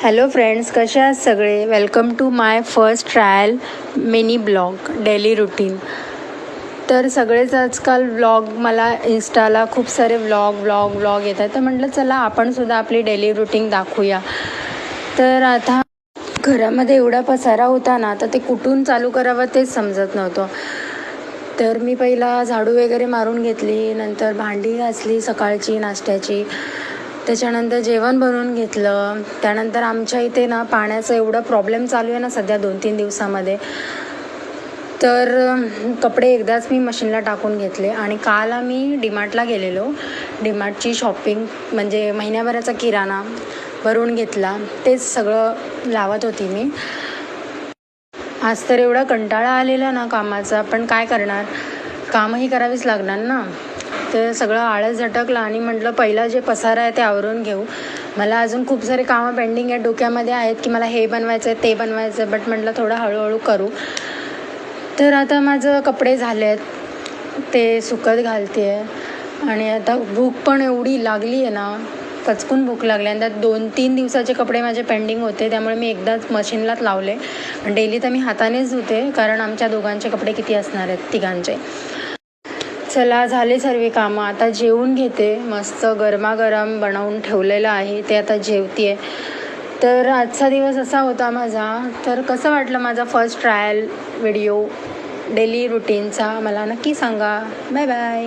Hello friends, कसे आहात सगळे. Welcome to my first trial mini blog daily routine. तर सगळेच आजकाल व्लॉग मला इन्स्टाला खूप सारे व्लॉग येत आहेत. तर म्हटलं चला आपणसुद्धा आपली डेली रुटीन दाखवूया. तर आता घरामध्ये एवढा पसारा होता ना, तर ते कुठून चालू करावं तेच समजत नव्हतं. तर मी पहिला झाडू वगैरे मारून घेतली, नंतर भांडी घासली सकाळची नाश्त्याची, त्याच्यानंतर जेवण बनवून घेतलं. त्यानंतर आमच्या इथे ना पाण्याचा एवढा प्रॉब्लेम चालू आहे ना सध्या 2-3 दिवसामध्ये. तर कपडे एकदाच मी मशीनला टाकून घेतले आणि काल आम्ही डीमार्टला गेलेलो. डीमार्टची शॉपिंग म्हणजे महिन्याभराचा किराणा भरून घेतला. तेच सगळं लावत होती मी. आज तर एवढा कंटाळा आलेला ना कामाचा, पण काय करणार, कामही करावीच लागणार ना. तर सगळं आळस झटकला आणि म्हटलं पहिला जे पसारा आहे ते आवरून घेऊ. मला अजून खूप सारे कामं पेंडिंग आहेत, डोक्यामध्ये आहेत की मला हे बनवायचं आहे ते बनवायचं आहे, बट म्हटलं थोडं हळूहळू करू. तर आता माझं कपडे झाले आहेत, ते सुकत घालते आहे. आणि आता भूक पण एवढी लागली आहे ना, कचकून भूक लागली. आणि त्यात 2-3 दिवसाचे कपडे माझे पेंडिंग होते, त्यामुळे मी एकदाच मशीनलाच लावले. डेली तर मी हातानेच धुते, कारण आमच्या दोघांचे कपडे किती असणार आहेत, तिघांचे. चला झाले सर्व कामं, आता जेवून घेते. मस्त गरमागरम बनवून ठेवलेलं आहे, ते आता जेवते. तर आजचा दिवस असा होता माझा. तर कसं वाटलं माझा फर्स्ट ट्रायल व्हिडिओ डेली रुटीनचा मला नक्की सांगा. Bye bye.